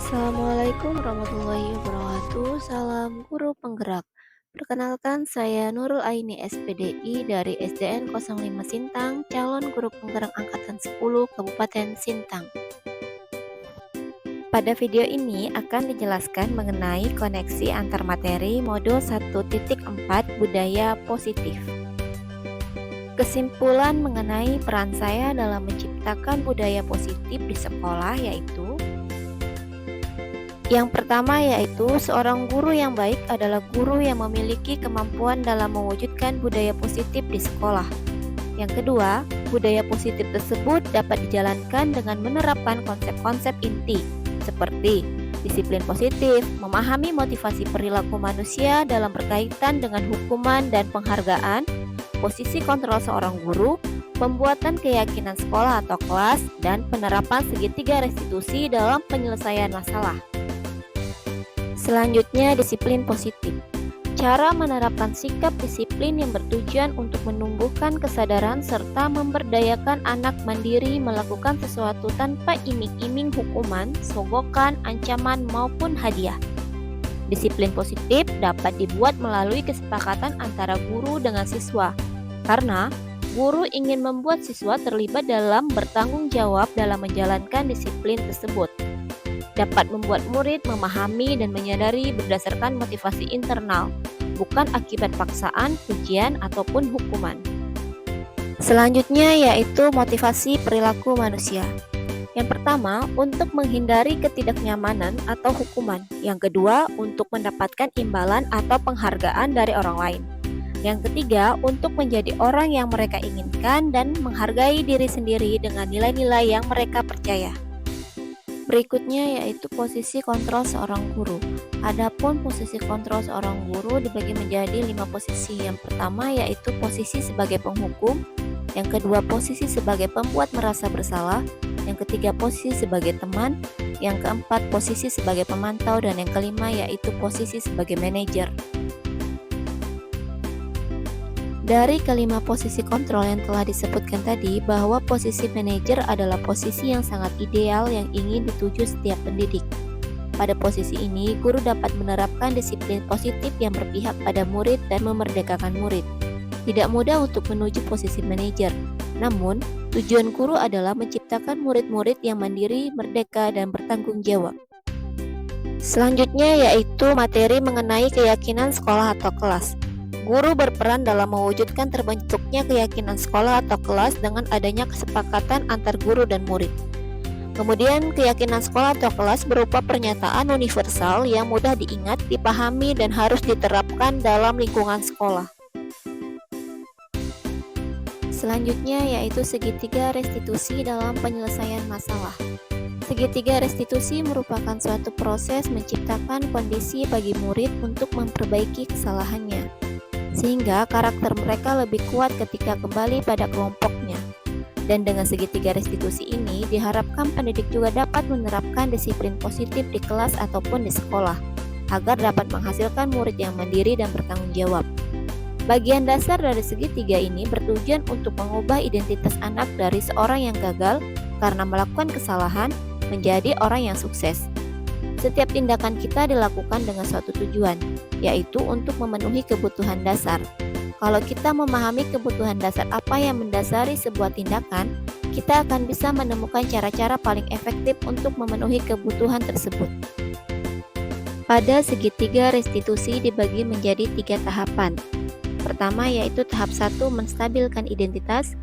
Assalamualaikum warahmatullahi wabarakatuh. Salam guru penggerak. Perkenalkan, saya Nurul Aini SPDI dari SDN 05 Sintang, calon guru penggerak angkatan 10 Kabupaten Sintang. Pada video ini akan dijelaskan mengenai koneksi antar materi modul 1.4 budaya positif. Kesimpulan mengenai peran saya dalam menciptakan budaya positif di sekolah yaitu: yang pertama yaitu seorang guru yang baik adalah guru yang memiliki kemampuan dalam mewujudkan budaya positif di sekolah. Yang kedua, budaya positif tersebut dapat dijalankan dengan menerapkan konsep-konsep inti seperti disiplin positif, memahami motivasi perilaku manusia dalam berkaitan dengan hukuman dan penghargaan, posisi kontrol seorang guru, pembuatan keyakinan sekolah atau kelas, dan penerapan segitiga restitusi dalam penyelesaian masalah. Selanjutnya, disiplin positif. Cara menerapkan sikap disiplin yang bertujuan untuk menumbuhkan kesadaran serta memberdayakan anak mandiri melakukan sesuatu tanpa iming-iming hukuman, sogokan, ancaman, maupun hadiah. Disiplin positif dapat dibuat melalui kesepakatan antara guru dengan siswa, karena guru ingin membuat siswa terlibat dalam bertanggung jawab dalam menjalankan disiplin tersebut. Dapat membuat murid memahami dan menyadari berdasarkan motivasi internal, bukan akibat paksaan, pujian, ataupun hukuman. Selanjutnya yaitu motivasi perilaku manusia. Yang pertama, untuk menghindari ketidaknyamanan atau hukuman. Yang kedua, untuk mendapatkan imbalan atau penghargaan dari orang lain. Yang ketiga, untuk menjadi orang yang mereka inginkan dan menghargai diri sendiri dengan nilai-nilai yang mereka percaya. Berikutnya yaitu posisi kontrol seorang guru. Adapun posisi kontrol seorang guru dibagi menjadi 5 posisi. Yang pertama yaitu posisi sebagai penghukum, yang kedua posisi sebagai pembuat merasa bersalah, yang ketiga posisi sebagai teman, yang keempat posisi sebagai pemantau, dan yang kelima yaitu posisi sebagai manajer. Dari kelima posisi kontrol yang telah disebutkan tadi, bahwa posisi manajer adalah posisi yang sangat ideal yang ingin dituju setiap pendidik. Pada posisi ini, guru dapat menerapkan disiplin positif yang berpihak pada murid dan memerdekakan murid. Tidak mudah untuk menuju posisi manajer, namun tujuan guru adalah menciptakan murid-murid yang mandiri, merdeka, dan bertanggung jawab. Selanjutnya yaitu materi mengenai keyakinan sekolah atau kelas. Guru berperan dalam mewujudkan terbentuknya keyakinan sekolah atau kelas dengan adanya kesepakatan antar guru dan murid. Kemudian, keyakinan sekolah atau kelas berupa pernyataan universal yang mudah diingat, dipahami, dan harus diterapkan dalam lingkungan sekolah. Selanjutnya yaitu segitiga restitusi dalam penyelesaian masalah. Segitiga restitusi merupakan suatu proses menciptakan kondisi bagi murid untuk memperbaiki kesalahannya, sehingga karakter mereka lebih kuat ketika kembali pada kelompoknya. Dan dengan segitiga restitusi ini, diharapkan pendidik juga dapat menerapkan disiplin positif di kelas ataupun di sekolah, agar dapat menghasilkan murid yang mandiri dan bertanggung jawab. Bagian dasar dari segitiga ini bertujuan untuk mengubah identitas anak dari seorang yang gagal karena melakukan kesalahan menjadi orang yang sukses. Setiap tindakan kita dilakukan dengan suatu tujuan, yaitu untuk memenuhi kebutuhan dasar. Kalau kita memahami kebutuhan dasar apa yang mendasari sebuah tindakan, kita akan bisa menemukan cara-cara paling efektif untuk memenuhi kebutuhan tersebut. Pada segitiga restitusi dibagi menjadi 3 tahapan. Pertama yaitu tahap 1 menstabilkan identitas,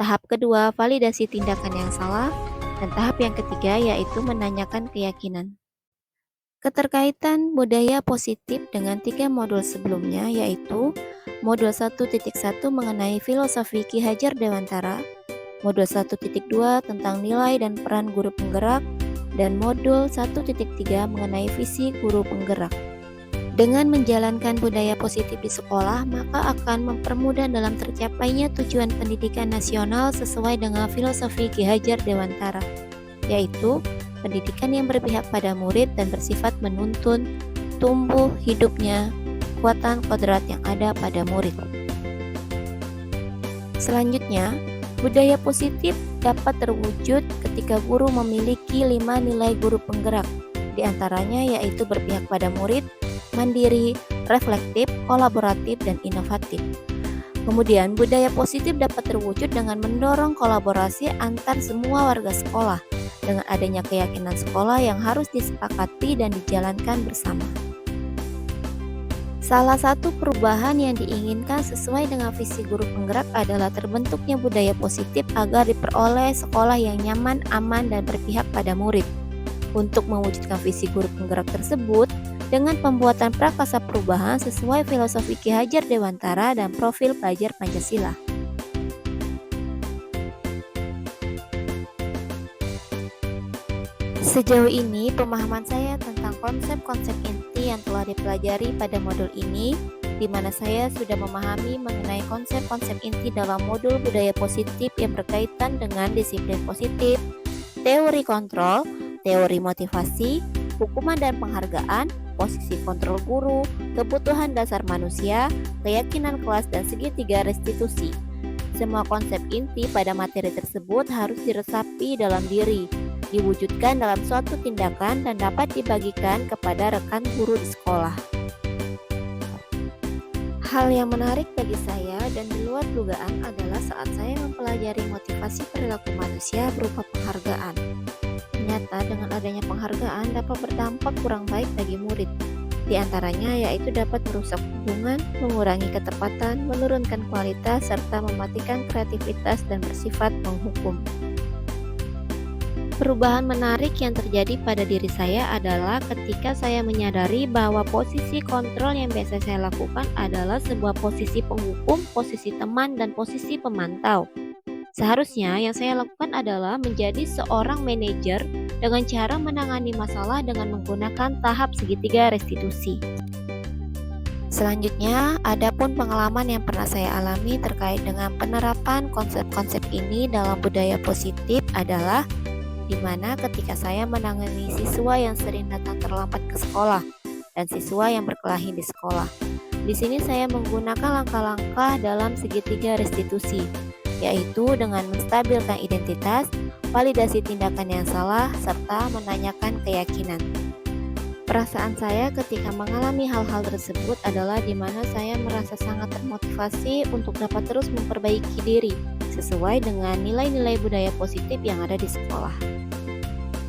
tahap kedua validasi tindakan yang salah, dan tahap yang ketiga yaitu menanyakan keyakinan. Keterkaitan budaya positif dengan 3 modul sebelumnya yaitu modul 1.1 mengenai filosofi Ki Hajar Dewantara, modul 1.2 tentang nilai dan peran guru penggerak, dan modul 1.3 mengenai visi guru penggerak. Dengan menjalankan budaya positif di sekolah, maka akan mempermudah dalam tercapainya tujuan pendidikan nasional sesuai dengan filosofi Ki Hajar Dewantara, yaitu pendidikan yang berpihak pada murid dan bersifat menuntun tumbuh hidupnya kekuatan kodrat yang ada pada murid. Selanjutnya, budaya positif dapat terwujud ketika guru memiliki 5 nilai guru penggerak, Di antaranya yaitu berpihak pada murid, mandiri, reflektif, kolaboratif, dan inovatif. Kemudian, budaya positif dapat terwujud dengan mendorong kolaborasi antar semua warga sekolah, dengan adanya keyakinan sekolah yang harus disepakati dan dijalankan bersama. Salah satu perubahan yang diinginkan sesuai dengan visi guru penggerak adalah terbentuknya budaya positif agar diperoleh sekolah yang nyaman, aman, dan berpihak pada murid. Untuk mewujudkan visi guru penggerak tersebut, dengan pembuatan prakasa perubahan sesuai filosofi Ki Hajar Dewantara dan profil pelajar Pancasila. Sejauh ini, pemahaman saya tentang konsep-konsep inti yang telah dipelajari pada modul ini, di mana saya sudah memahami mengenai konsep-konsep inti dalam modul budaya positif yang berkaitan dengan disiplin positif, teori kontrol, teori motivasi, hukuman dan penghargaan, posisi kontrol guru, kebutuhan dasar manusia, keyakinan kelas, dan segitiga restitusi. Semua konsep inti pada materi tersebut harus diresapi dalam diri, diwujudkan dalam suatu tindakan dan dapat dibagikan kepada rekan guru di sekolah. Hal yang menarik bagi saya dan di luar dugaan adalah saat saya mempelajari motivasi perilaku manusia berupa penghargaan. Ternyata dengan adanya penghargaan dapat berdampak kurang baik bagi murid. Di antaranya yaitu dapat merusak hubungan, mengurangi ketepatan, menurunkan kualitas, serta mematikan kreativitas dan bersifat menghukum. Perubahan menarik yang terjadi pada diri saya adalah ketika saya menyadari bahwa posisi kontrol yang biasa saya lakukan adalah sebuah posisi penghukum, posisi teman, dan posisi pemantau. Seharusnya yang saya lakukan adalah menjadi seorang manajer dengan cara menangani masalah dengan menggunakan tahap segitiga restitusi. Selanjutnya, adapun pengalaman yang pernah saya alami terkait dengan penerapan konsep-konsep ini dalam budaya positif adalah di mana ketika saya menangani siswa yang sering datang terlambat ke sekolah dan siswa yang berkelahi di sekolah. Di sini saya menggunakan langkah-langkah dalam segitiga restitusi, yaitu dengan menstabilkan identitas, validasi tindakan yang salah, serta menanyakan keyakinan. Perasaan saya ketika mengalami hal-hal tersebut adalah di mana saya merasa sangat termotivasi untuk dapat terus memperbaiki diri sesuai dengan nilai-nilai budaya positif yang ada di sekolah.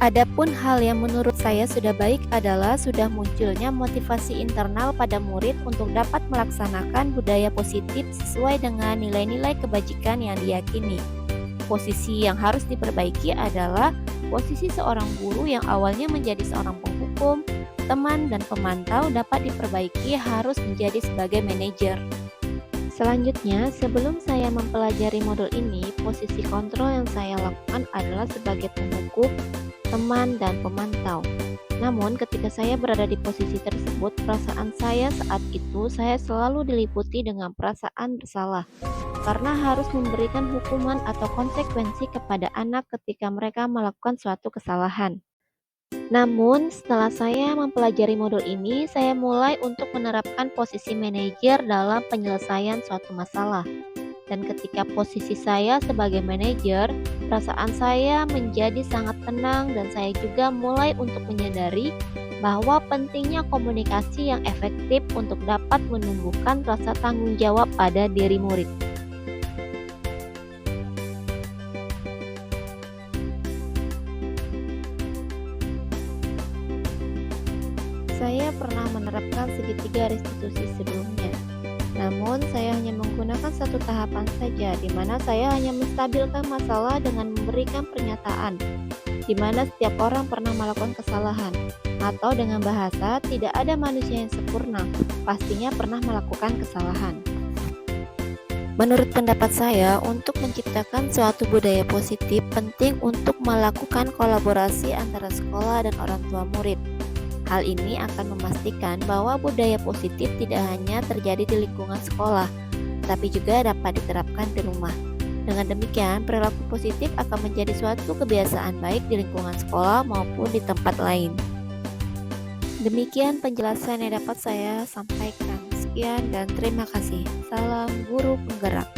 Adapun hal yang menurut saya sudah baik adalah sudah munculnya motivasi internal pada murid untuk dapat melaksanakan budaya positif sesuai dengan nilai-nilai kebajikan yang diyakini. Posisi yang harus diperbaiki adalah posisi seorang guru yang awalnya menjadi seorang penghukum, teman, dan pemantau dapat diperbaiki harus menjadi sebagai manajer. Selanjutnya, sebelum saya mempelajari modul ini, posisi kontrol yang saya lakukan adalah sebagai penghukum, teman, dan pemantau. Namun, ketika saya berada di posisi tersebut, perasaan saya saat itu saya selalu diliputi dengan perasaan bersalah karena harus memberikan hukuman atau konsekuensi kepada anak ketika mereka melakukan suatu kesalahan. Namun, setelah saya mempelajari modul ini, saya mulai untuk menerapkan posisi manajer dalam penyelesaian suatu masalah. Dan ketika posisi saya sebagai manajer, perasaan saya menjadi sangat tenang dan saya juga mulai untuk menyadari bahwa pentingnya komunikasi yang efektif untuk dapat menumbuhkan rasa tanggung jawab pada diri murid. Saya pernah menerapkan segitiga restitusi sebelumnya. Namun, saya hanya menggunakan satu tahapan saja, di mana saya hanya menstabilkan masalah dengan memberikan pernyataan, di mana setiap orang pernah melakukan kesalahan, atau dengan bahasa, tidak ada manusia yang sempurna, pastinya pernah melakukan kesalahan. Menurut pendapat saya, untuk menciptakan suatu budaya positif, penting untuk melakukan kolaborasi antara sekolah dan orang tua murid. Hal ini akan memastikan bahwa budaya positif tidak hanya terjadi di lingkungan sekolah, tapi juga dapat diterapkan di rumah. Dengan demikian, perilaku positif akan menjadi suatu kebiasaan baik di lingkungan sekolah maupun di tempat lain. Demikian penjelasan yang dapat saya sampaikan. Sekian dan terima kasih. Salam Guru Penggerak.